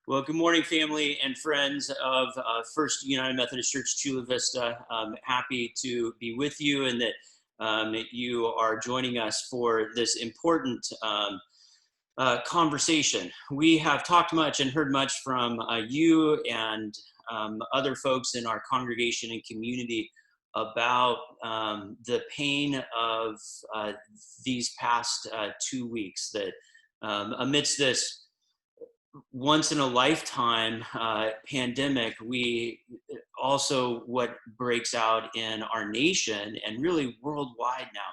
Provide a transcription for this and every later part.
Well, good morning, family and friends of First United Methodist Church, Chula Vista. Happy to be with you and that you are joining us for this important conversation. We have talked much and heard much from you and other folks in our congregation and community about the pain of these past 2 weeks, that amidst this once in a lifetime pandemic, we also, what breaks out in our nation and really worldwide now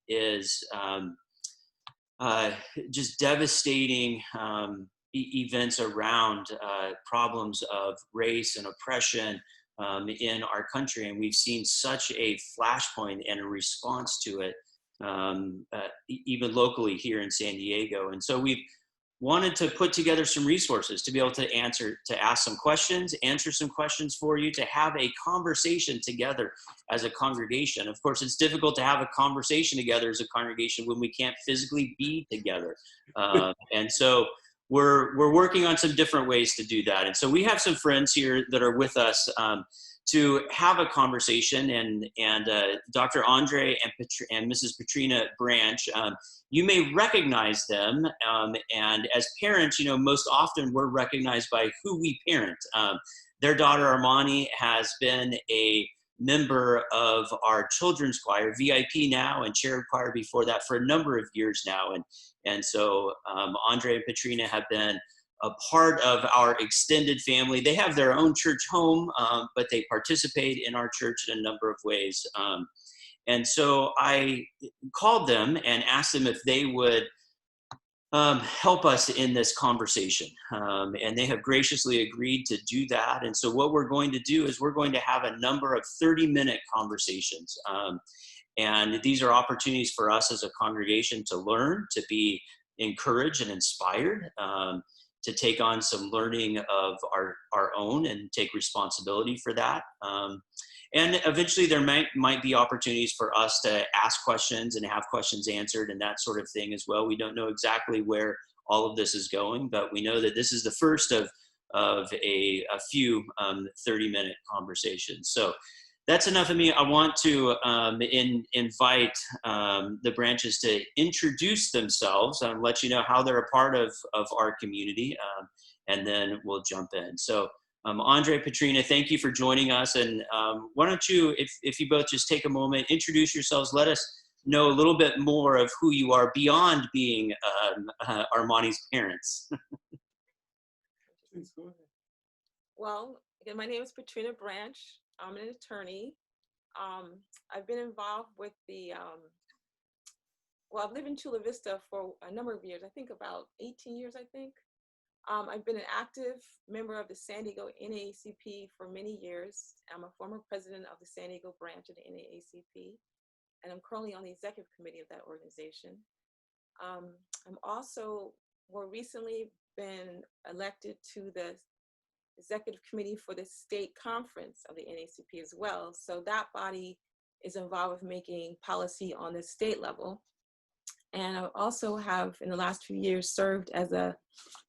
is just devastating events around problems of race and oppression in our country. And we've seen such a flashpoint and a response to it, even locally here in San Diego. And so we've wanted to put together some resources to be able to ask some questions, answer some questions for you, to have a conversation together as a congregation. Of course, it's difficult to have a conversation together as a congregation when we can't physically be together. And so we're working on some different ways to do that. And so we have some friends here that are with us to have a conversation, and Dr. Andre and Mrs. Petrina Branch. You may recognize them, and as parents, most often we're recognized by who we parent. Their daughter Armani has been a member of our children's choir, VIP now, and cherub choir before that for a number of years now. And so Andre and Petrina have been a part of our extended family. They have their own church home, but they participate in our church in a number of ways. And so I called them and asked them if they would help us in this conversation. And they have graciously agreed to do that. And so what we're going to do is we're going to have a number of 30-minute conversations. And these are opportunities for us as a congregation to learn, to be encouraged and inspired, to take on some learning of our own and take responsibility for that. And eventually there might be opportunities for us to ask questions and have questions answered and that sort of thing as well. We don't know exactly where all of this is going, but we know that this is the first of a few 30-minute conversations. So that's enough of me. I want to invite the Branches to introduce themselves and let you know how they're a part of our community, and then we'll jump in. So Andre, Petrina, thank you for joining us. And why don't you, if you both just take a moment, introduce yourselves, let us know a little bit more of who you are beyond being Armani's parents. Please go ahead. Well, again, my name is Petrina Branch. I'm an attorney. I've been involved with I've lived in Chula Vista for a number of years, I think about 18 years, I think. I've been an active member of the San Diego Naacp for many years. I'm a former president of the San Diego branch of the Naacp, and I'm currently on the executive committee of that organization. I'm also more recently been elected to the executive committee for the state conference of the Naacp as well. So that body is involved with making policy on the state level. And I also have, in the last few years, served as a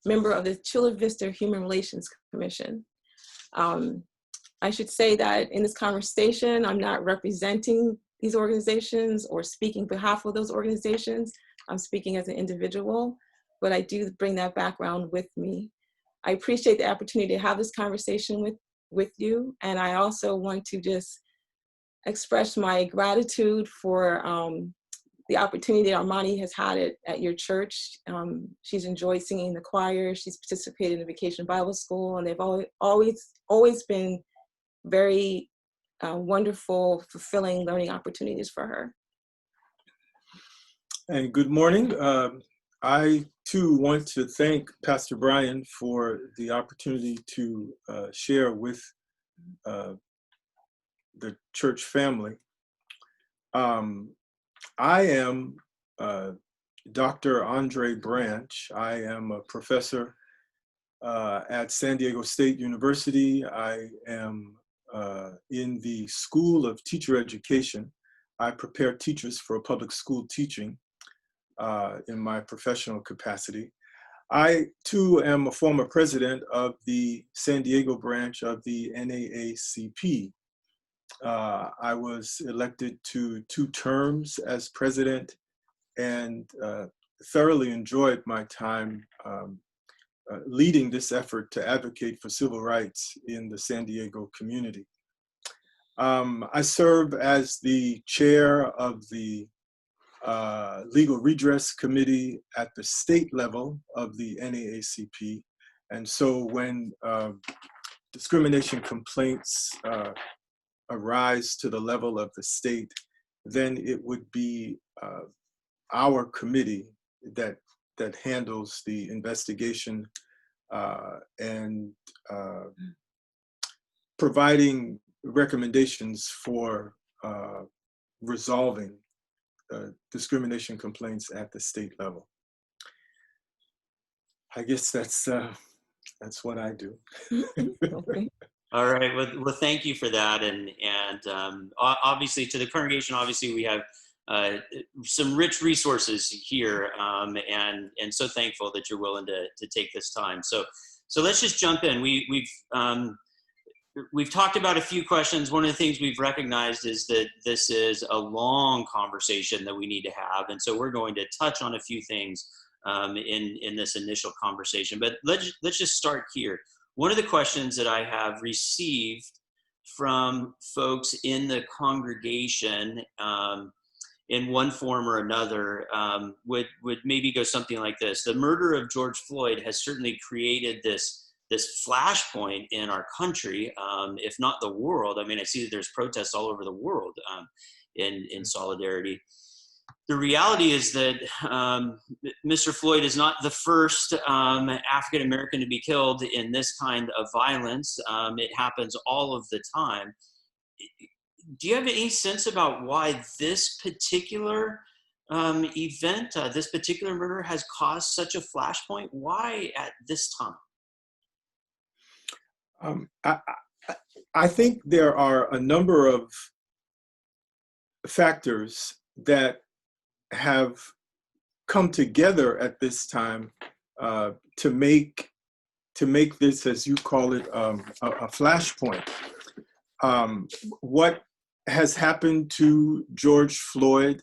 member of the Chula Vista Human Relations Commission. I should say that in this conversation, I'm not representing these organizations or speaking on behalf of those organizations. I'm speaking as an individual, but I do bring that background with me. I appreciate the opportunity to have this conversation with you. And I also want to just express my gratitude for the opportunity that Armani has had at your church. She's enjoyed singing in the choir. She's participated in the Vacation Bible School, and they've always been very wonderful, fulfilling learning opportunities for her. And good morning. I too want to thank Pastor Brian for the opportunity to share with the church family. I am Dr. Andre Branch. I am a professor at San Diego State University. I am in the School of Teacher Education. I prepare teachers for public school teaching in my professional capacity. I too am a former president of the San Diego branch of the NAACP. I was elected to 2 terms as president and thoroughly enjoyed my time leading this effort to advocate for civil rights in the San Diego community. I serve as the chair of the Legal Redress Committee at the state level of the NAACP. And so when discrimination complaints arise to the level of the state, then it would be our committee that handles the investigation and providing recommendations for resolving discrimination complaints at the state level. I guess that's what I do. Okay. All right. Well, thank you for that. And obviously, to the congregation, obviously we have some rich resources here, and so thankful that you're willing to take this time. So let's just jump in. We've talked about a few questions. One of the things we've recognized is that this is a long conversation that we need to have, and so we're going to touch on a few things in this initial conversation. But let's just start here. One of the questions that I have received from folks in the congregation, in one form or another, would maybe go something like this: the murder of George Floyd has certainly created this flashpoint in our country, if not the world. I mean, I see that there's protests all over the world in solidarity. The reality is that Mr. Floyd is not the first African-American to be killed in this kind of violence. It happens all of the time. Do you have any sense about why this particular event, this particular murder has caused such a flashpoint? Why at this time? I think there are a number of factors that have come together at this time to make this, as you call it, a flashpoint. What has happened to George Floyd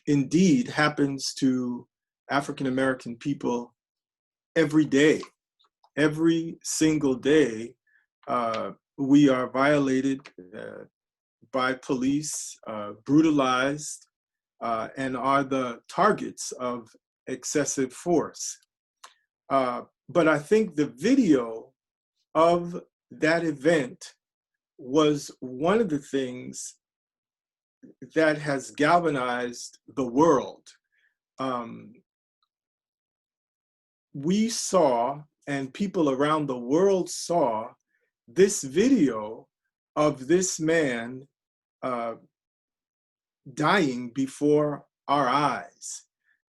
indeed happens to African American people every day. Every single day, we are violated by police, brutalized, and are the targets of excessive force. But I think the video of that event was one of the things that has galvanized the world. We saw, and people around the world saw, this video of this man dying before our eyes.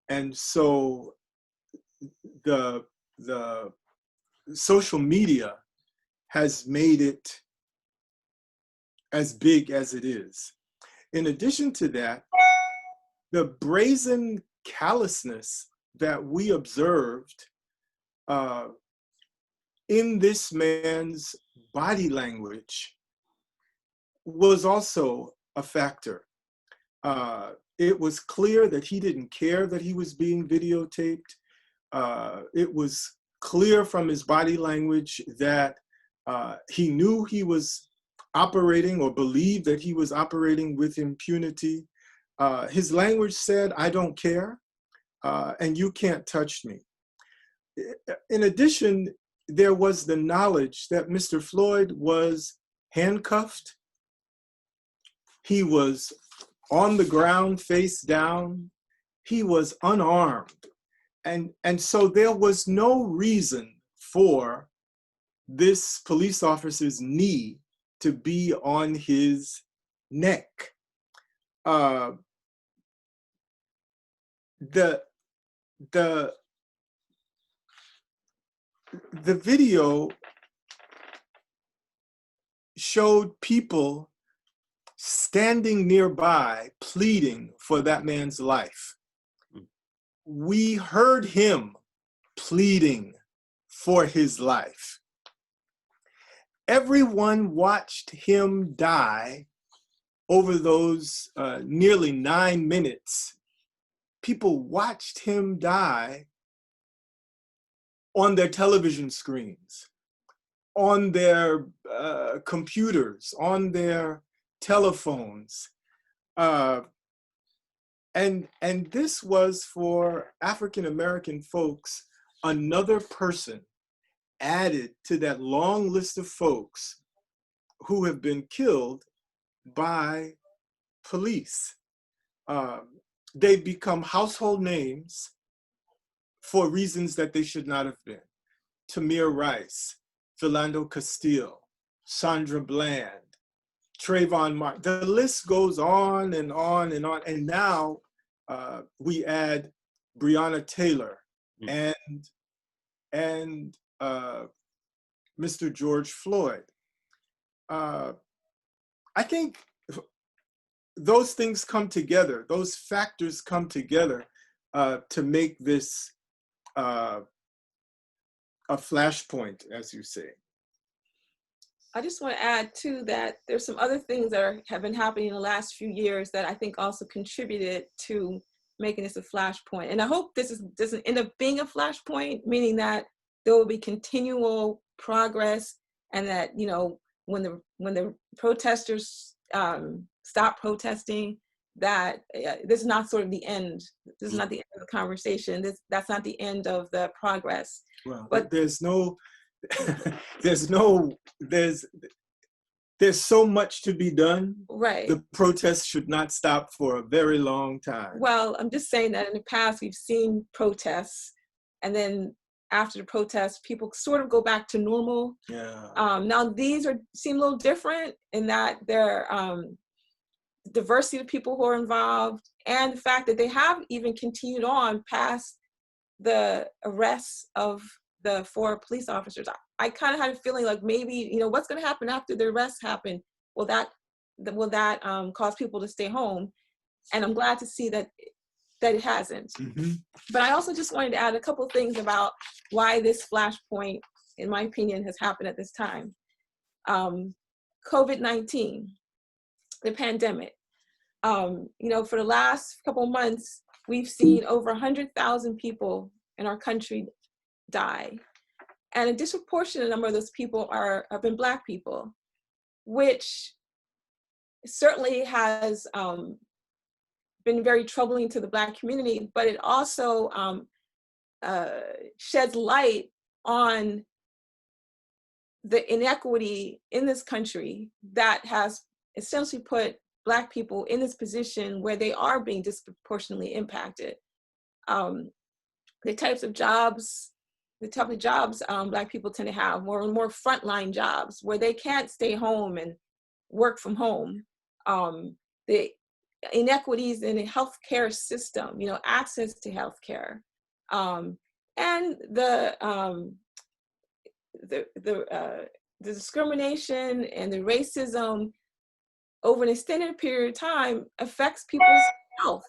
And so the social media has made it as big as it is. In addition to that, the brazen callousness that we observed in this man's body language was also a factor. It was clear that he didn't care that he was being videotaped. It was clear from his body language that he knew he was operating, or believed that he was operating, with impunity. His language said, "I don't care, and you can't touch me." In addition, there was the knowledge that Mr. Floyd was handcuffed. He was on the ground, face down. He was unarmed. And so there was no reason for this police officer's knee to be on his neck. The video showed people standing nearby pleading for that man's life. We heard him pleading for his life. Everyone watched him die over those nearly 9 minutes. People watched him die on their television screens, on their computers, on their telephones. And this was, for African American folks, another person added to that long list of folks who have been killed by police. They've become household names for reasons that they should not have been. Tamir Rice, Philando Castile, Sandra Bland, Trayvon Martin. The list goes on and on and on. And now we add Brianna Taylor and Mr. George Floyd. I think those things come together, those factors come together to make this a flashpoint, as you say. I just want to add too that there's some other things that have been happening in the last few years that I think also contributed to making this a flashpoint. And I hope this doesn't end up being a flashpoint, meaning that there will be continual progress, and that, you know, when the protesters stop protesting, that this is not sort of the end. This is not the end of the conversation. That's not the end of the progress. Well, but there's so much to be done. Right. The protests should not stop for a very long time. Well, I'm just saying that in the past we've seen protests, and then after the protests, people sort of go back to normal. Yeah. Now these seem a little different in that they're diversity of people who are involved, and the fact that they have even continued on past the arrests of the 4 police officers. I kind of had a feeling like maybe, you know, what's going to happen after the arrests happen? Will that cause people to stay home? And I'm glad to see that it hasn't. Mm-hmm. But I also just wanted to add a couple of things about why this flashpoint, in my opinion, has happened at this time. COVID-19, the pandemic. You know, for the last couple of months, we've seen over 100,000 people in our country die. And a disproportionate number of those people have been Black people, which certainly has been very troubling to the Black community, but it also sheds light on the inequity in this country that has essentially put Black people in this position where they are being disproportionately impacted. The type of jobs Black people tend to have, more frontline jobs where they can't stay home and work from home. The inequities in the healthcare system, you know, access to healthcare, and the discrimination and the racism over an extended period of time affects people's health,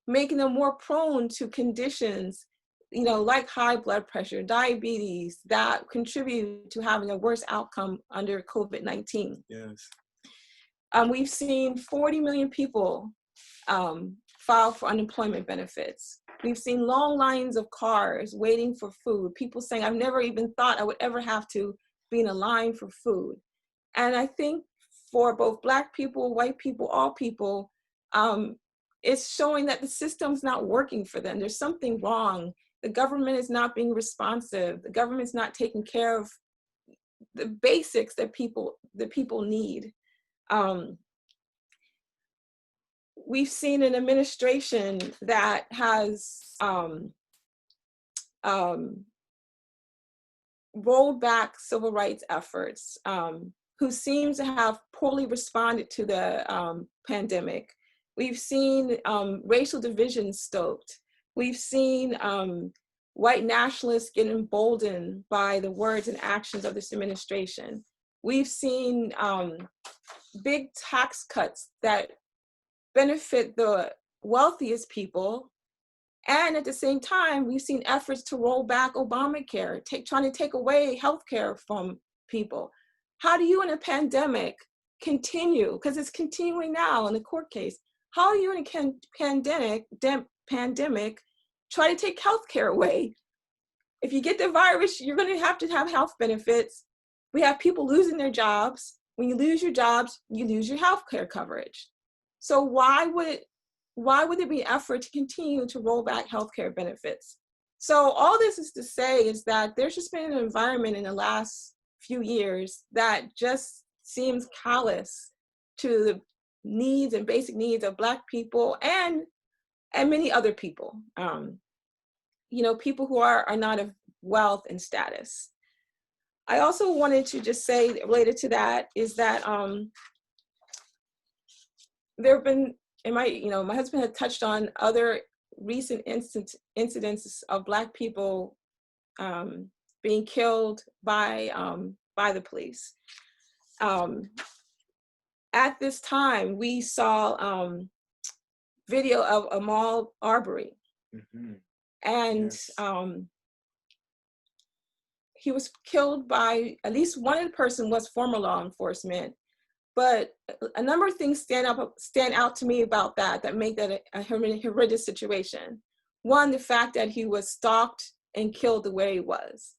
making them more prone to conditions, you know, like high blood pressure, diabetes, that contribute to having a worse outcome under COVID-19. Yes. We've seen 40 million people file for unemployment benefits. We've seen long lines of cars waiting for food. People saying, I've never even thought I would ever have to be in a line for food. And I think for both Black people, white people, all people, it's showing that the system's not working for them. There's something wrong. The government is not being responsive. The government's not taking care of the basics that people need. We've seen an administration that has rolled back civil rights efforts, who seems to have poorly responded to the pandemic. We've seen racial divisions stoked. We've seen white nationalists get emboldened by the words and actions of this administration. We've seen big tax cuts that benefit the wealthiest people And at the same time, we've seen efforts to roll back Obamacare, trying to take away healthcare from people. How do you in a pandemic continue, because it's continuing now in the court case, how are you in a pandemic try to take healthcare away? If you get the virus, you're going to have health benefits. We have people losing their jobs. When you lose your jobs, you lose your healthcare coverage. So why would there be an effort to continue to roll back healthcare benefits? So all this is to say is that there's just been an environment in the last few years that just seems callous to the needs and basic needs of Black people and many other people. People who are not of wealth and status. I also wanted to just say, related to that, is that there have been, my husband had touched on other recent incidents of Black people being killed by the police. At this time, we saw video of Ahmaud Arbery. Mm-hmm. And yes. He was killed by, at least one person was former law enforcement, but a number of things stand out to me about that make that a horrendous situation. One, the fact that he was stalked and killed the way he was,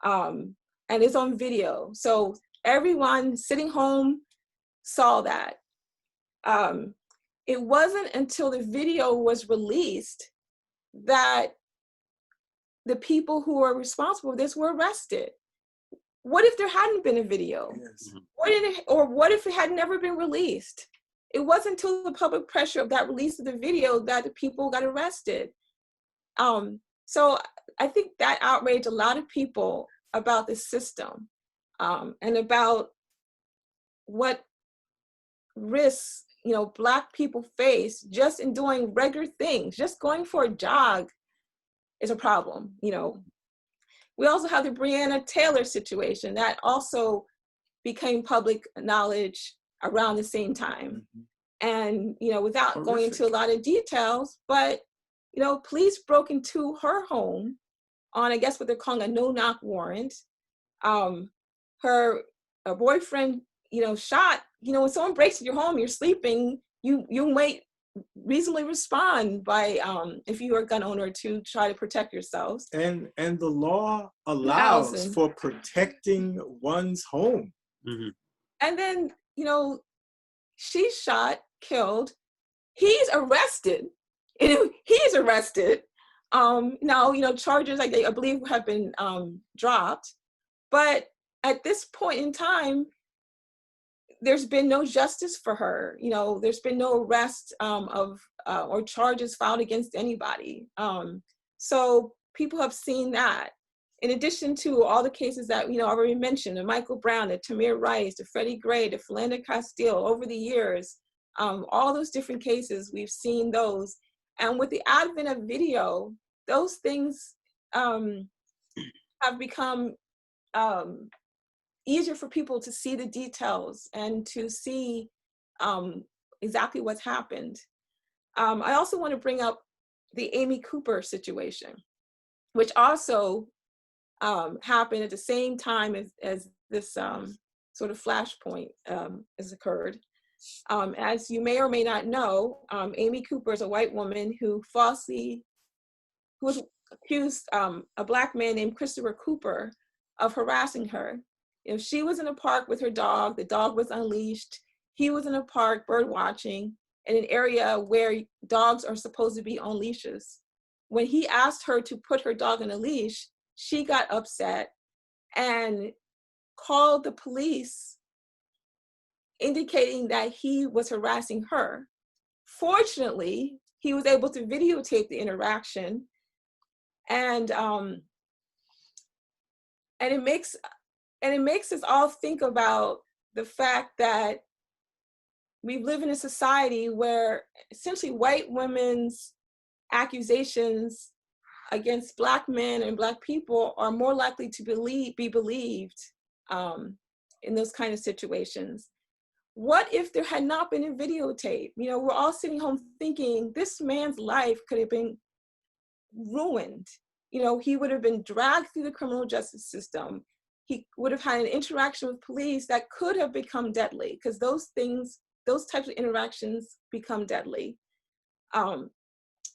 and it's on video. So everyone sitting home saw that. It wasn't until the video was released that the people who are responsible for this were arrested. What if there hadn't been a video? Yes. What if it had never been released? It wasn't until the public pressure of that release of the video that the people got arrested. So I think that outraged a lot of people about the system, and about what risks, Black people face just in doing regular things. Just going for a jog is a problem. We also have the Brianna Taylor situation that also became public knowledge around the same time. Mm-hmm. And, without horrific. Going into a lot of details, but, police broke into her home on, I guess what they're calling a no-knock warrant. Her boyfriend, shot, when someone breaks into your home, you're sleeping, you might reasonably respond by, if you are a gun owner, to try to protect yourselves. And the law allows for protecting one's home. Mm-hmm. And then, she's shot, killed, he's arrested. He's arrested. Now, charges, I believe, have been dropped. But at this point in time, there's been no justice for her. There's been no arrest or charges filed against anybody. So people have seen that. In addition to all the cases that I already mentioned, the Michael Brown, the Tamir Rice, the Freddie Gray, the Philando Castile, over the years, all those different cases, we've seen those. And with the advent of video, those things have become easier for people to see the details and to see exactly what's happened. I also want to bring up the Amy Cooper situation, which also happened at the same time as this sort of flashpoint has occurred. As you may or may not know, Amy Cooper is a white woman who was accused a Black man named Christopher Cooper of harassing her. She was in a park with her dog. The dog was unleashed. He was in a park bird watching in an area where dogs are supposed to be on leashes. When he asked her to put her dog on a leash, she got upset and called the police, indicating that he was harassing her. Fortunately, he was able to videotape the interaction, and it makes us all think about the fact that we live in a society where essentially white women's accusations against Black men and Black people are more likely to be believed in those kind of situations. What if there had not been a videotape? We're all sitting home thinking this man's life could have been ruined. You know, he would have been dragged through the criminal justice system. He would have had an interaction with police that could have become deadly, because those types of interactions become deadly.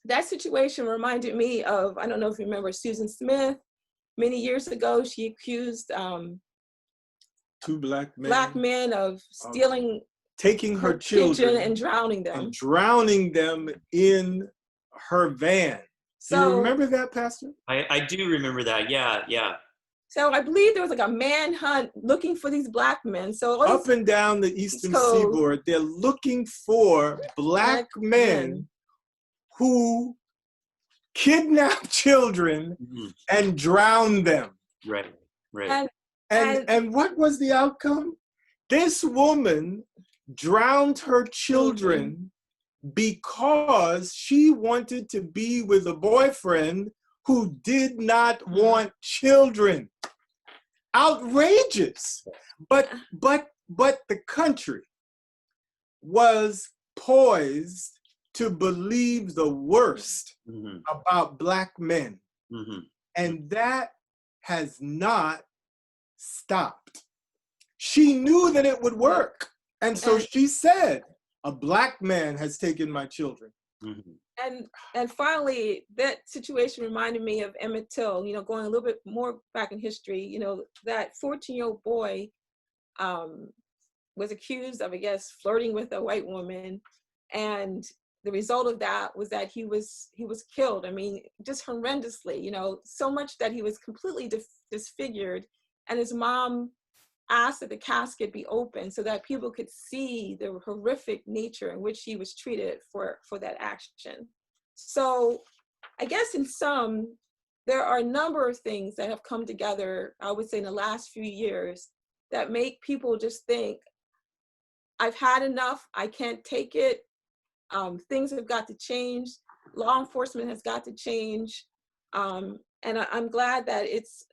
That situation reminded me of, I don't know if you remember Susan Smith. Many years ago, she accused two black men of stealing, taking her pigeon children and drowning them. And drowning them in her van. So, do you remember that, Pastor? I do remember that. Yeah, yeah. So I believe there was like a manhunt looking for these black men. So up and down the eastern seaboard, they're looking for black men who kidnap children and drown them. Right, right. And what was the outcome? This woman drowned her children because she wanted to be with a boyfriend who did not want children. Outrageous. But the country was poised to believe the worst about black men. And that has not stopped. She knew that it would work. And so she said, a black man has taken my children. And finally, that situation reminded me of Emmett Till, you know, going a little bit more back in history. You know, that 14-year-old boy was accused of, I guess, flirting with a white woman. And the result of that was that he was killed. I mean, just horrendously, you know, so much that he was completely disfigured. And his mom asked that the casket be open so that people could see the horrific nature in which he was treated for that action. So I guess in sum, there are a number of things that have come together, I would say, in the last few years that make people just think, I've had enough, I can't take it, things have got to change, law enforcement has got to change, and I'm glad that it's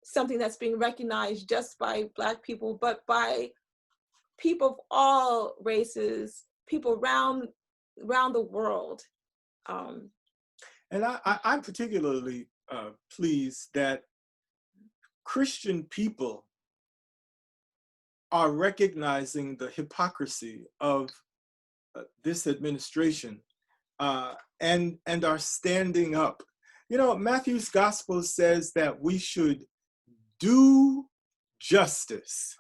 something that's being recognized just by Black people, but by people of all races, people around the world. And I'm particularly pleased that Christian people are recognizing the hypocrisy of this administration and are standing up. You know, Matthew's gospel says that we should do justice.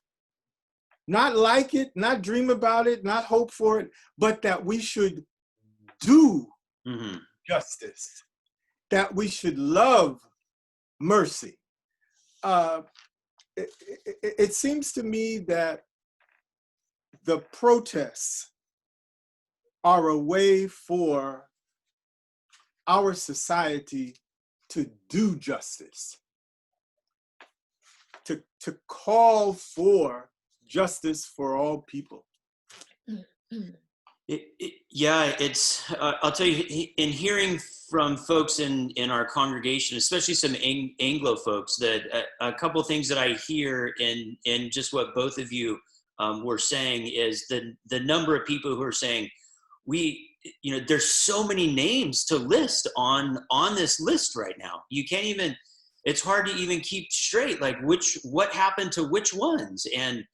Not like it, not dream about it, not hope for it, but that we should do justice, that we should love mercy. It seems to me that the protests are a way for our society to do justice, to call for justice for all people. Yeah, it's, I'll tell you, in hearing from folks in our congregation, especially some Anglo folks, that a couple of things that I hear in just what both of you were saying is the number of people who are saying, there's so many names to list on this list right now. You can't even, it's hard to even keep straight, like what happened to which ones. And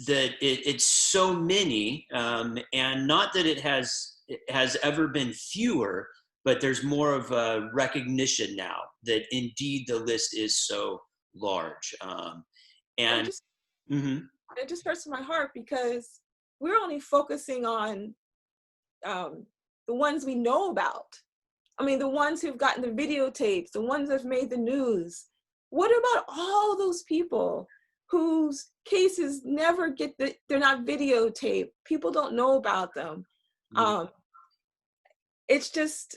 that it's so many, and not that it has ever been fewer, but there's more of a recognition now that indeed the list is so large. It just hurts my heart because we're only focusing on the ones we know about. I mean, the ones who've gotten the videotapes, the ones that've made the news. What about all those people whose cases never they're not videotaped? People don't know about them. It's just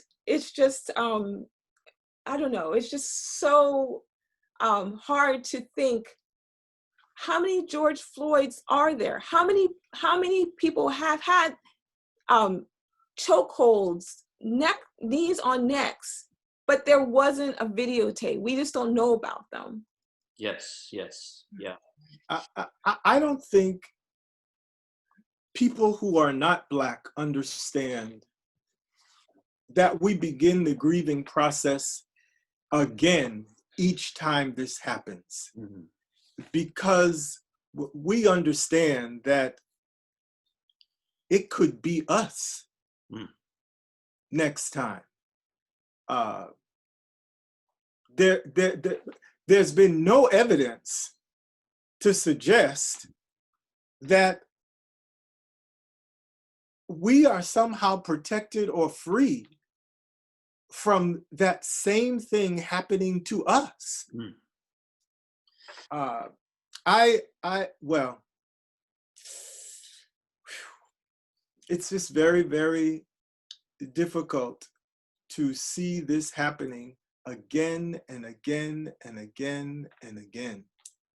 I don't know, it's just so hard to think, how many George Floyds are there? How many people have had chokeholds, knees on necks, but there wasn't a videotape? We just don't know about them. Yes, yeah. I don't think people who are not Black understand that we begin the grieving process again each time this happens. Mhm. Because we understand that it could be us next time. There's been no evidence to suggest that we are somehow protected or free from that same thing happening to us. Well, it's just very, very difficult to see this happening again and again and again and again.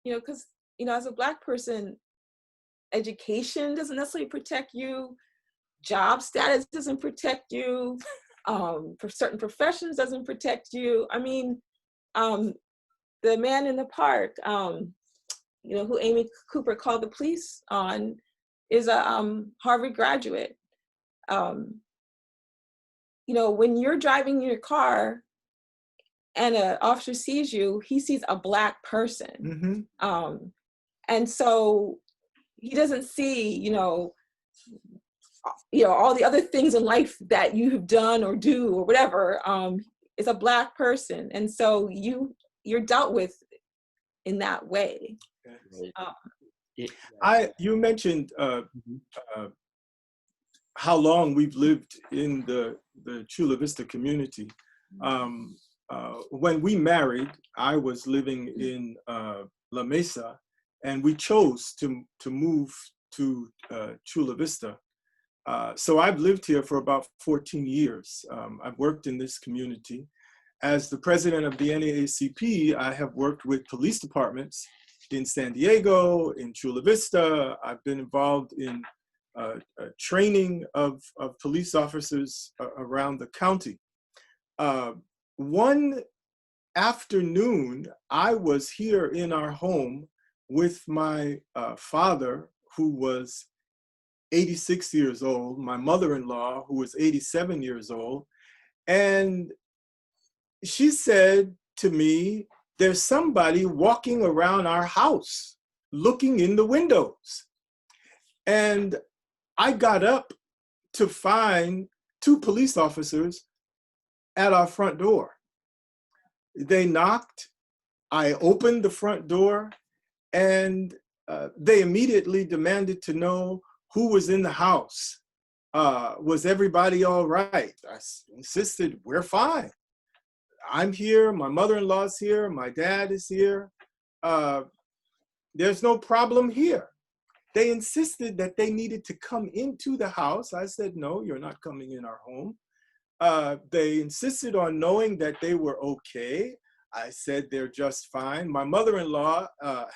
Because, as a Black person, education doesn't necessarily protect you. Job status doesn't protect you. For certain professions doesn't protect you. I mean, the man in the park, who Amy Cooper called the police on, is a Harvard graduate. When you're driving your car and an officer sees you, he sees a Black person. And so he doesn't see, all the other things in life that you have done or do or whatever. Is a Black person. And so you're dealt with in that way. You mentioned how long we've lived in the Chula Vista community. When we married, I was living in La Mesa, and we chose to move to Chula Vista. So I've lived here for about 14 years. I've worked in this community. As the president of the NAACP, I have worked with police departments in San Diego, in Chula Vista. I've been involved in training of police officers around the county. One afternoon, I was here in our home with my father, who was 86 years old, my mother-in-law, who was 87 years old, and she said to me, "There's somebody walking around our house, looking in the windows." And I got up to find 2 police officers at our front door. They knocked, I opened the front door, and they immediately demanded to know who was in the house. Was everybody all right? I insisted, we're fine. I'm here, my mother-in-law's here, my dad is here. There's no problem here. They insisted that they needed to come into the house. I said, no, you're not coming in our home. They insisted on knowing that they were okay. I said, they're just fine. My mother-in-law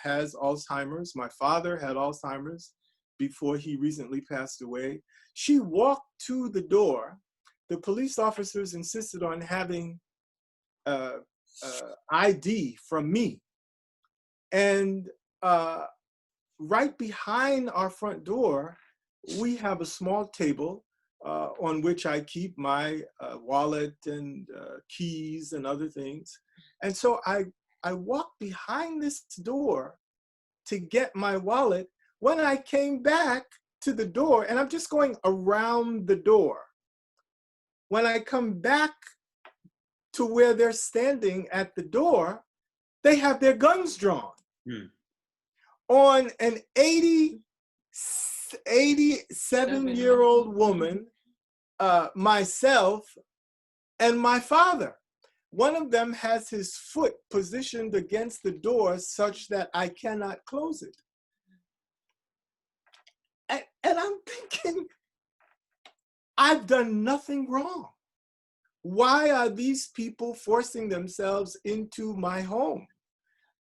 has Alzheimer's. My father had Alzheimer's before he recently passed away. She walked to the door. The police officers insisted on having ID from me. And right behind our front door, we have a small table on which I keep my wallet and keys and other things. And so I walked behind this door to get my wallet. When I came back to the door, and I'm just going around the door, when I come back to where they're standing at the door, they have their guns drawn on an 87-year-old woman, myself, and my father. One of them has his foot positioned against the door such that I cannot close it. And I'm thinking, I've done nothing wrong. Why are these people forcing themselves into my home?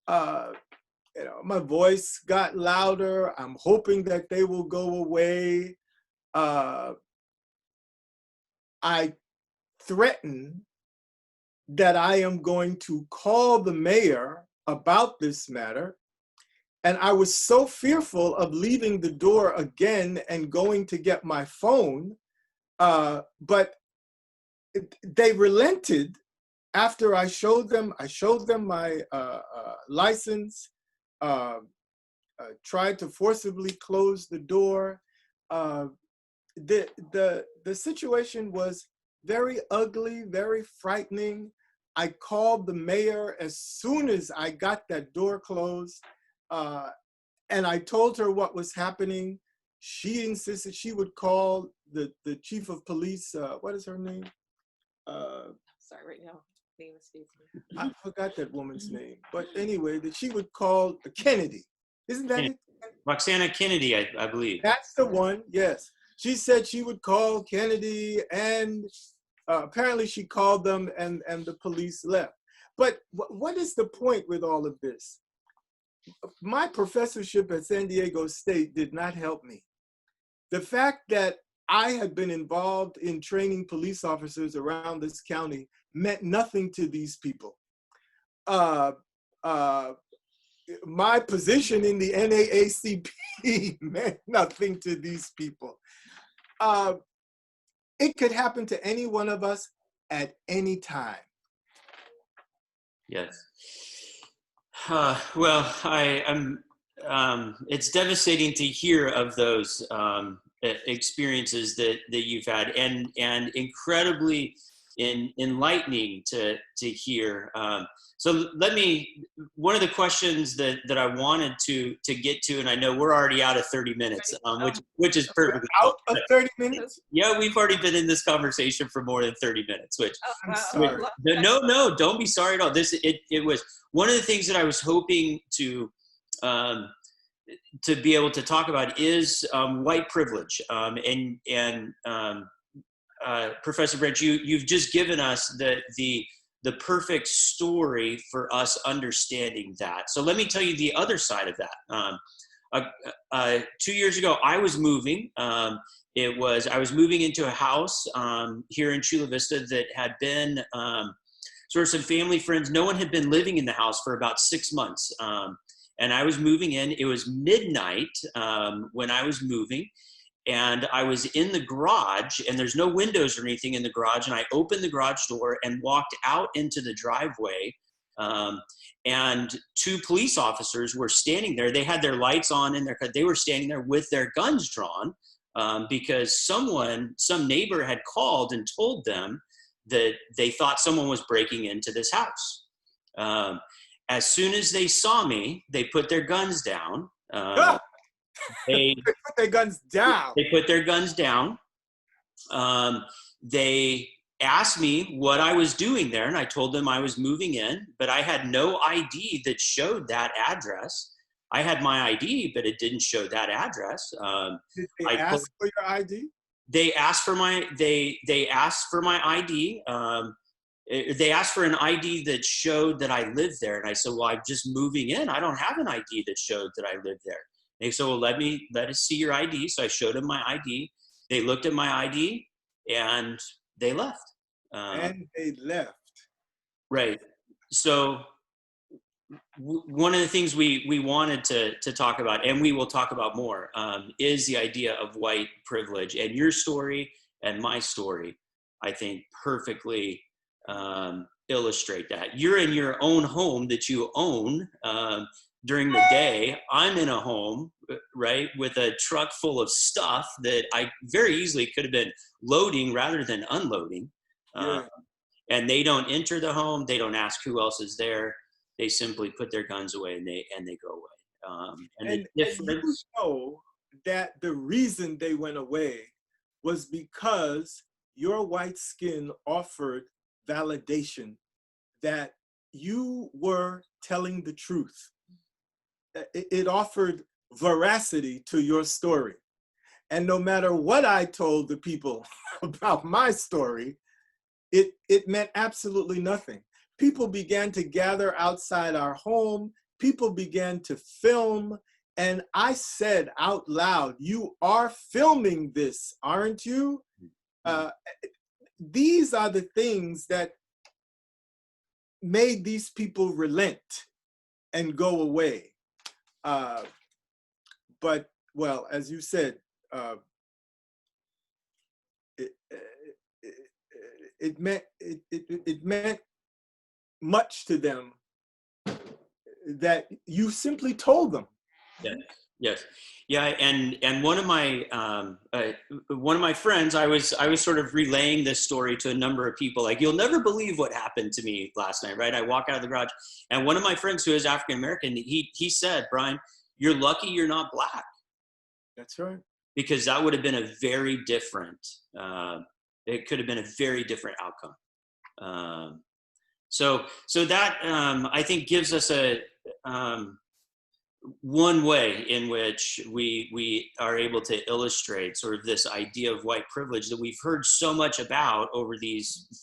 My voice got louder. I'm hoping that they will go away. I threaten that I am going to call the mayor about this matter. And I was so fearful of leaving the door again and going to get my phone. But they relented after I showed them my license, tried to forcibly close the door. The situation was very ugly, very frightening. I called the mayor as soon as I got that door closed, and I told her what was happening. She insisted she would call the chief of police. What is her name? Sorry, right now, name escapes me. I forgot that woman's name. But anyway, that she would call Kennedy. Isn't that it? Roxana Kennedy, I believe. That's the one, yes. She said she would call Kennedy, and apparently she called them, and the police left. But what is the point with all of this? My professorship at San Diego State did not help me. The fact that I had been involved in training police officers around this county meant nothing to these people. My position in the NAACP meant nothing to these people. It could happen to any one of us at any time. Yes. Well, it's devastating to hear of those experiences that you've had, and incredibly enlightening to hear. So one of the questions that I wanted to get to, and I know we're already out of 30 minutes, which is perfect. Out of 30 minutes? Yeah, we've already been in this conversation for more than 30 minutes, which, I'm sorry. No, don't be sorry at all. It was one of the things that I was hoping to be able to talk about is white privilege. Professor Branch, you've just given us the perfect story for us understanding that. So let me tell you the other side of that. 2 years ago, I was moving. I was moving into a house here in Chula Vista that had been sort of some family friends. No one had been living in the house for about 6 months. And I was moving in. It was midnight when I was moving. And I was in the garage, and there's no windows or anything in the garage. And I opened the garage door and walked out into the driveway. And two police officers were standing there. They had their lights on in they were standing there with their guns drawn because some neighbor had called and told them that they thought someone was breaking into this house. As soon as they saw me, they put their guns down. They put their guns down. They put their guns down. They asked me what I was doing there, and I told them I was moving in, but I had no ID that showed that address. I had my ID, but it didn't show that address. Did they ask for your ID? They asked for my asked for my ID. They asked for an ID that showed that I lived there, and I said, "Well, I'm just moving in. I don't have an ID that showed that I lived there." They said, "Well, let us see your ID." So I showed them my ID. They looked at my ID and they left. Right. So one of the things we wanted to talk about, and we will talk about more, is the idea of white privilege. And your story and my story, I think, perfectly illustrate that. You're in your own home that you own. During the day, I'm in a home, right, with a truck full of stuff that I very easily could have been loading rather than unloading. Yeah. And they don't enter the home. They don't ask who else is there. They simply put their guns away and they go away. And you know that the reason they went away was because your white skin offered validation that you were telling the truth. It offered veracity to your story. And no matter what I told the people about my story, it meant absolutely nothing. People began to gather outside our home. People began to film. And I said out loud, "You are filming this, aren't you?" These are the things that made these people relent and go away. But, well, as you said, it meant much to them that you simply told them. Yes, yes, yeah. And one of my friends, I was sort of relaying this story to a number of people. Like, you'll never believe what happened to me last night, right? I walk out of the garage, and one of my friends who is African American, he said, "Brian, you're lucky you're not Black." That's right. Because that would have been a very different. It could have been a very different outcome. So that I think gives us a one way in which we are able to illustrate sort of this idea of white privilege that we've heard so much about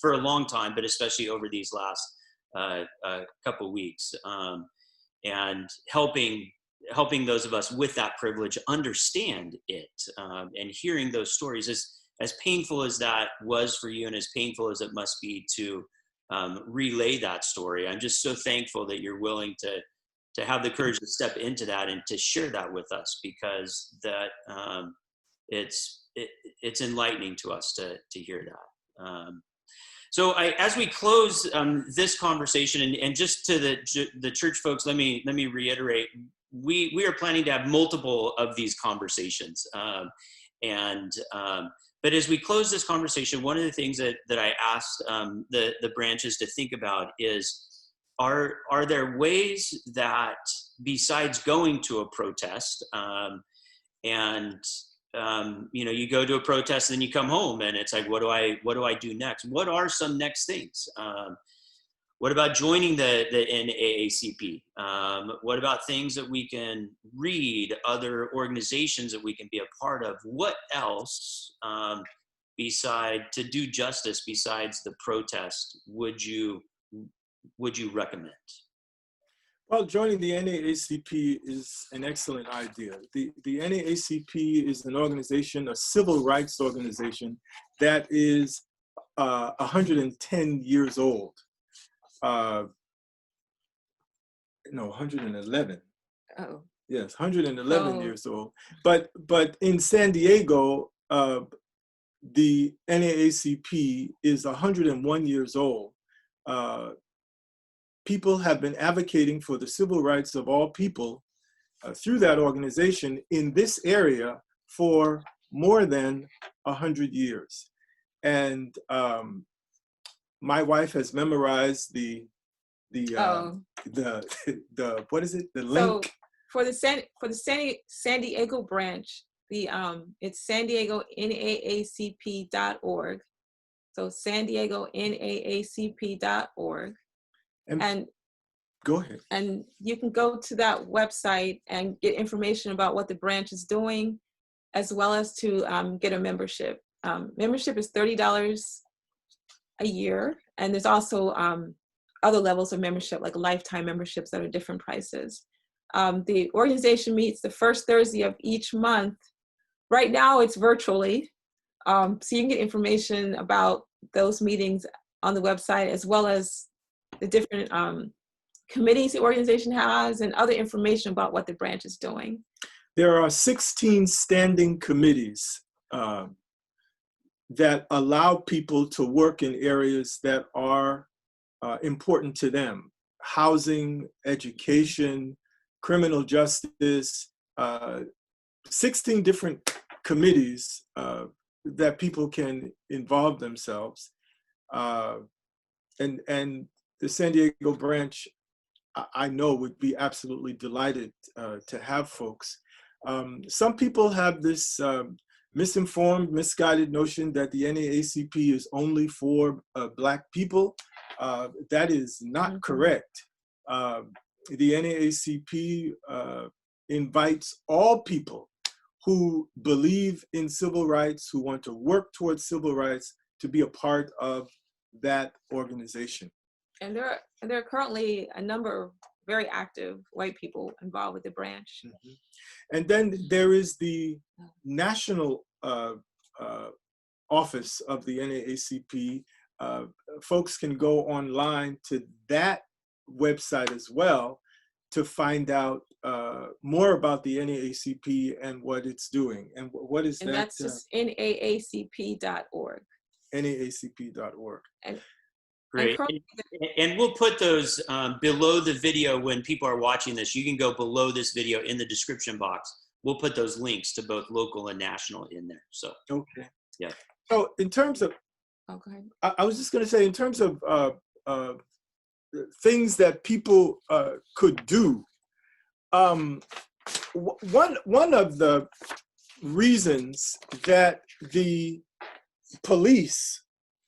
for a long time, but especially over these last couple weeks, and helping those of us with that privilege understand it, and hearing those stories, as painful as that was for you and as painful as it must be to relay that story. I'm just so thankful that you're willing to have the courage to step into that and to share that with us, because that it's enlightening to us to hear that. So as we close this conversation, and just to the church folks, let me reiterate, we are planning to have multiple of these conversations. But as we close this conversation, one of the things that I asked the branches to think about is, are there ways that, besides going to a protest, you go to a protest and then you come home and it's like, what do I do next? What are some next things? What about joining the NAACP? What about things that we can read, other organizations that we can be a part of? What else, to do justice besides the protest, would you recommend? Well, joining the NAACP is an excellent idea. The NAACP is an organization, a civil rights organization, that is 110 years old. 111. Oh. Yes, 111 years old. But in San Diego, the NAACP is 101 years old. People have been advocating for the civil rights of all people through that organization in this area for more than 100 years. And my wife has memorized the what is it? The link. So for the San Diego branch, it's San Diego NAACP.org. So San Diego NAACP.org. And go ahead. And you can go to that website and get information about what the branch is doing, as well as to get a membership. Membership is $30 a year, and there's also other levels of membership, like lifetime memberships that are different prices. The organization meets the first Thursday of each month. Right now it's virtually, so you can get information about those meetings on the website, as well as the different committees the organization has and other information about what the branch is doing. There are 16 standing committees that allow people to work in areas that are important to them: housing, education, criminal justice, 16 different committees that people can involve themselves. And the San Diego branch, I know, would be absolutely delighted to have folks. Some people have this misinformed, misguided notion that the NAACP is only for Black people. That is not correct. The NAACP invites all people who believe in civil rights, who want to work towards civil rights, to be a part of that organization. And there are currently a number of very active white people involved with the branch. Mm-hmm. And then there is the national office of the NAACP. Folks can go online to that website as well to find out more about the NAACP and what it's doing. And what is that? And that's just NAACP.org. naacp.org. And Great. And we'll put those below the video when people are watching this. You can go below this video in the description box. We'll put those links to both local and national in there. So, okay. Yeah. So in terms of, oh, go ahead. I was just going to say, in terms of things that people could do, one of the reasons that the police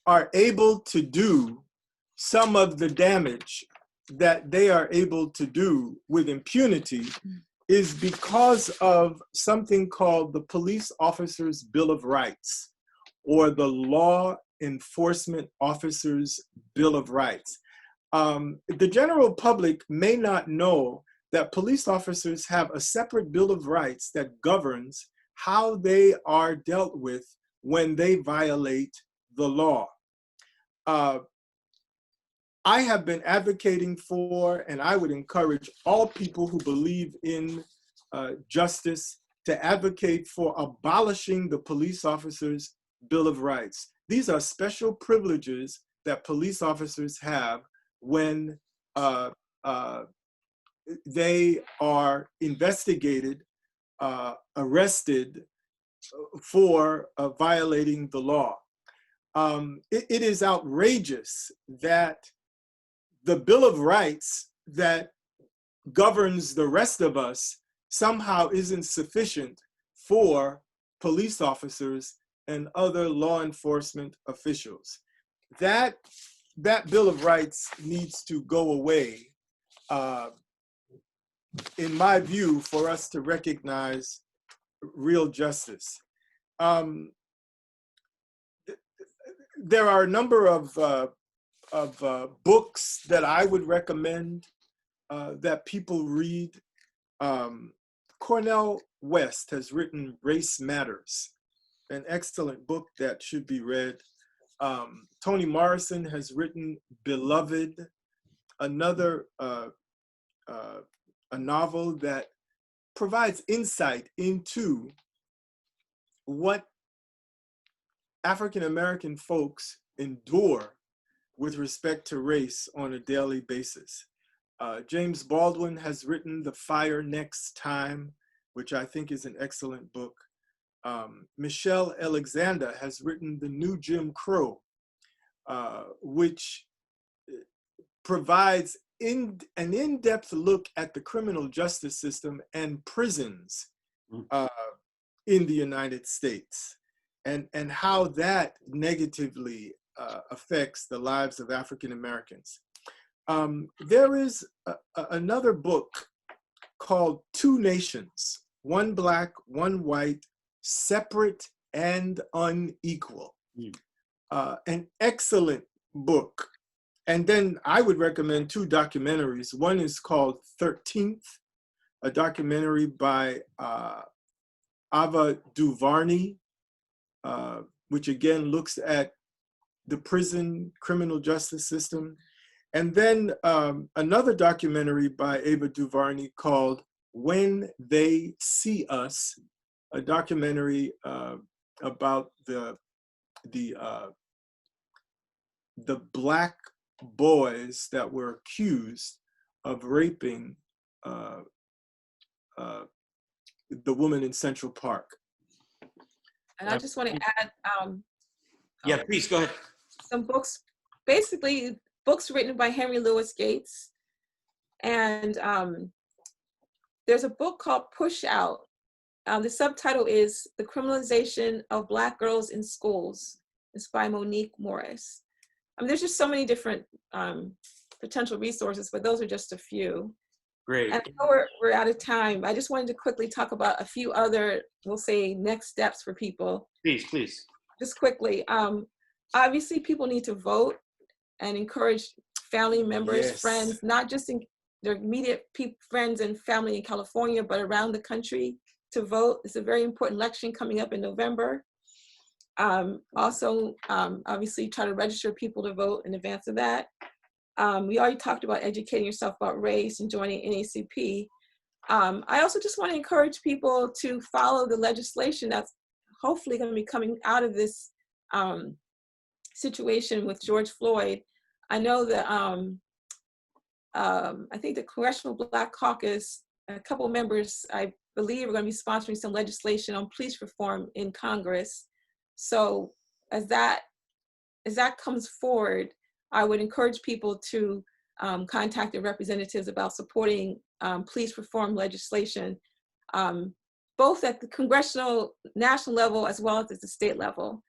are able to do some of the damage that they are able to do with impunity is because of something called the Police Officers' Bill of Rights, or the Law Enforcement Officers' Bill of Rights. The general public may not know that police officers have a separate Bill of Rights that governs how they are dealt with when they violate the law. I have been advocating for, and I would encourage all people who believe in justice to advocate for abolishing the police officers' Bill of Rights. These are special privileges that police officers have when they are investigated, arrested for violating the law. It is outrageous that the Bill of Rights that governs the rest of us somehow isn't sufficient for police officers and other law enforcement officials. That Bill of Rights needs to go away, in my view, for us to recognize real justice. There are a number of books that I would recommend that people read. Cornel West has written Race Matters, an excellent book that should be read. Toni Morrison has written Beloved, another a novel that provides insight into what African American folks endure with respect to race on a daily basis. James Baldwin has written The Fire Next Time, which I think is an excellent book. Michelle Alexander has written The New Jim Crow, which provides an in-depth look at the criminal justice system and prisons in the United States, and how that negatively affects the lives of African Americans. There is another book called Two Nations, One Black, One White, Separate and Unequal. An excellent book. And then I would recommend two documentaries. One is called 13th, a documentary by Ava DuVernay, which again looks at the prison criminal justice system. And then another documentary by Ava DuVernay called When They See Us, a documentary about the Black boys that were accused of raping the woman in Central Park. And I just want to add yeah, please go ahead. some books, basically books written by Henry Louis Gates. And there's a book called Push Out. The subtitle is The Criminalization of Black Girls in Schools. It's by Monique Morris. There's just so many different potential resources, but those are just a few. Great. And I know we're out of time. I just wanted to quickly talk about a few other, we'll say, next steps for people. Please. Just quickly. Obviously, people need to vote and encourage family members, Yes. friends, not just in their immediate friends and family in California, but around the country to vote. It's a very important election coming up in November. Also, obviously, try to register people to vote in advance of that. We already talked about educating yourself about race and joining NAACP. I also just want to encourage people to follow the legislation that's hopefully going to be coming out of this situation with George Floyd, I know that I think the Congressional Black Caucus, a couple of members, I believe, are going to be sponsoring some legislation on police reform in Congress. So as that comes forward, I would encourage people to contact their representatives about supporting police reform legislation, both at the congressional, national level, as well as at the state level.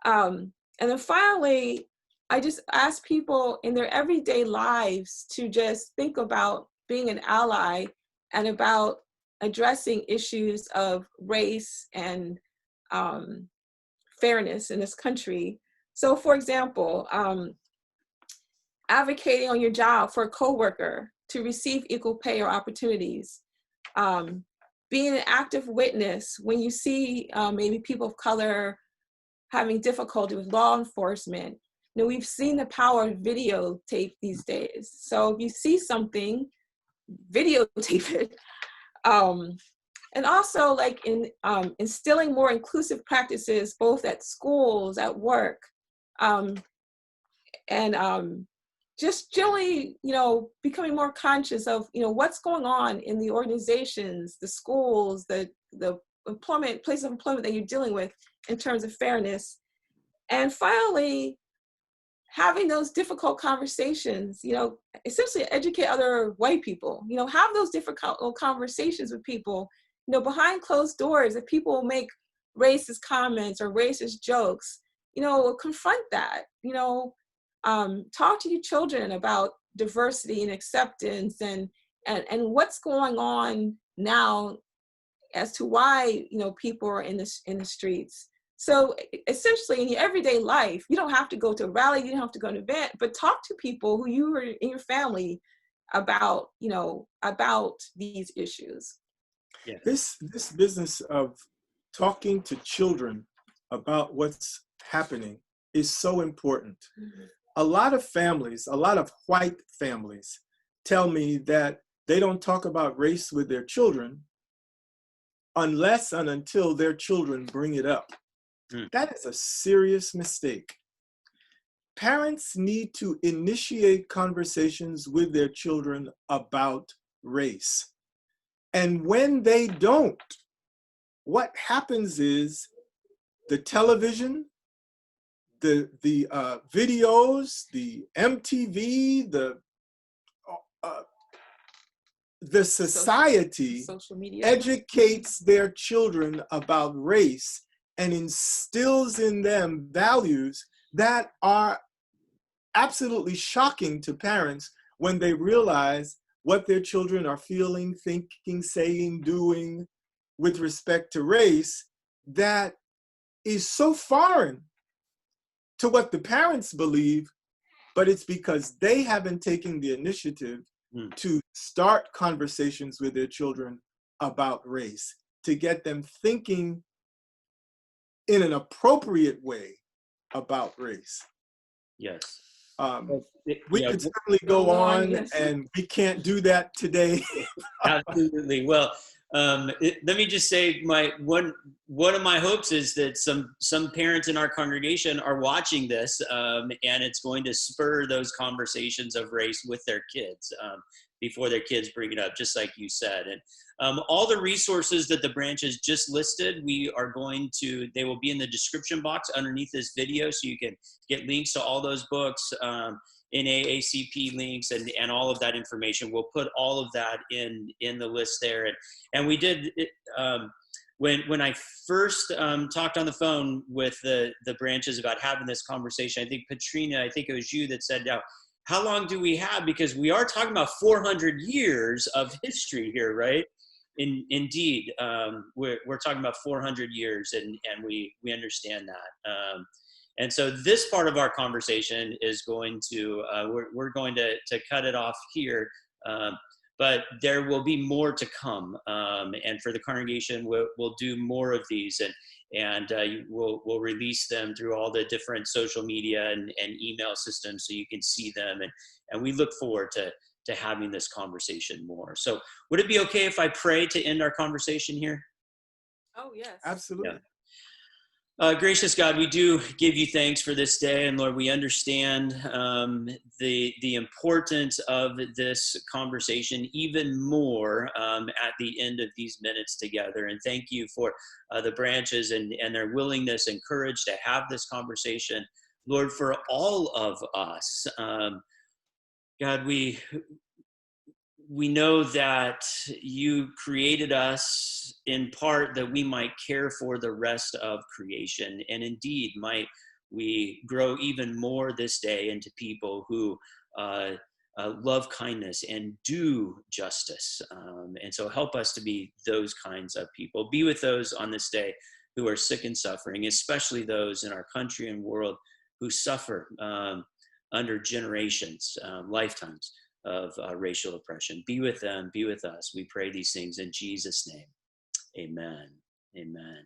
And then finally, I just ask people in their everyday lives to just think about being an ally and about addressing issues of race and fairness in this country. So for example, advocating on your job for a coworker to receive equal pay or opportunities, being an active witness when you see maybe people of color having difficulty with law enforcement. You know, we've seen the power of videotape these days. So if you see something, videotape it. And also like in instilling more inclusive practices, both at schools, at work, and just generally, you know, becoming more conscious of, you know, what's going on in the organizations, the schools, the employment, place of employment that you're dealing with in terms of fairness. And finally, having those difficult conversations, you know, essentially educate other white people, you know, have those difficult conversations with people, you know, behind closed doors. If people make racist comments or racist jokes, you know, confront that, you know, talk to your children about diversity and acceptance and what's going on now as to why, you know, people are in the streets. So essentially in your everyday life, you don't have to go to a rally, you don't have to go to an event, but talk to people who you are in your family about, you know, about these issues. Yeah. This business of talking to children about what's happening is so important. Mm-hmm. A lot of families, a lot of white families tell me that they don't talk about race with their children unless and until their children bring it up. That is a serious mistake. Parents need to initiate conversations with their children about race. And when they don't, what happens is the television, the videos, the MTV, the society social media educates their children about race and instills in them values that are absolutely shocking to parents when they realize what their children are feeling, thinking, saying, doing with respect to race that is so foreign to what the parents believe, but it's because they haven't taken the initiative to start conversations with their children about race, to get them thinking in an appropriate way about race. Yes. We could certainly go on, yes. And we can't do that today. Absolutely. Well, let me just say, one of my hopes is that some parents in our congregation are watching this, and it's going to spur those conversations of race with their kids before their kids bring it up, just like you said. And all the resources that the branch has just listed, they will be in the description box underneath this video, so you can get links to all those books, Naacp links, and all of that information. We'll put all of that in the list there. And we did it, when I first talked on the phone with the branches about having this conversation. I think Petrina, I think it was you that said, now, how long do we have? Because we are talking about 400 years of history here, right? Indeed, we're talking about 400 years, and we understand that. And so this part of our conversation is going to, we're going to cut it off here, but there will be more to come. And for the congregation, we'll do more of these, and we'll release them through all the different social media and email systems so you can see them. And we look forward to having this conversation more. So would it be okay if I pray to end our conversation here? Oh, yes. Absolutely. Yeah. Gracious God, we do give you thanks for this day, and Lord, we understand the importance of this conversation even more at the end of these minutes together. And thank you for the branches and their willingness and courage to have this conversation. Lord, for all of us, God, we know that you created us in part that we might care for the rest of creation. And indeed, might we grow even more this day into people who love kindness and do justice. And so help us to be those kinds of people. Be with those on this day who are sick and suffering, especially those in our country and world who suffer under generations, lifetimes of racial oppression. Be with them, be with us. We pray these things in Jesus' name. Amen. Amen.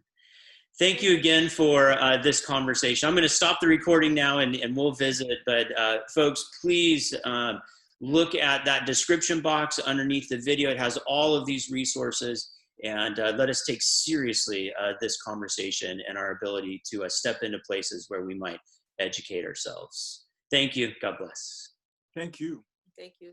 Thank you again for this conversation. I'm going to stop the recording now and we'll visit. But folks, please look at that description box underneath the video. It has all of these resources. And let us take seriously this conversation and our ability to step into places where we might educate ourselves. Thank you. God bless. Thank you. Thank you.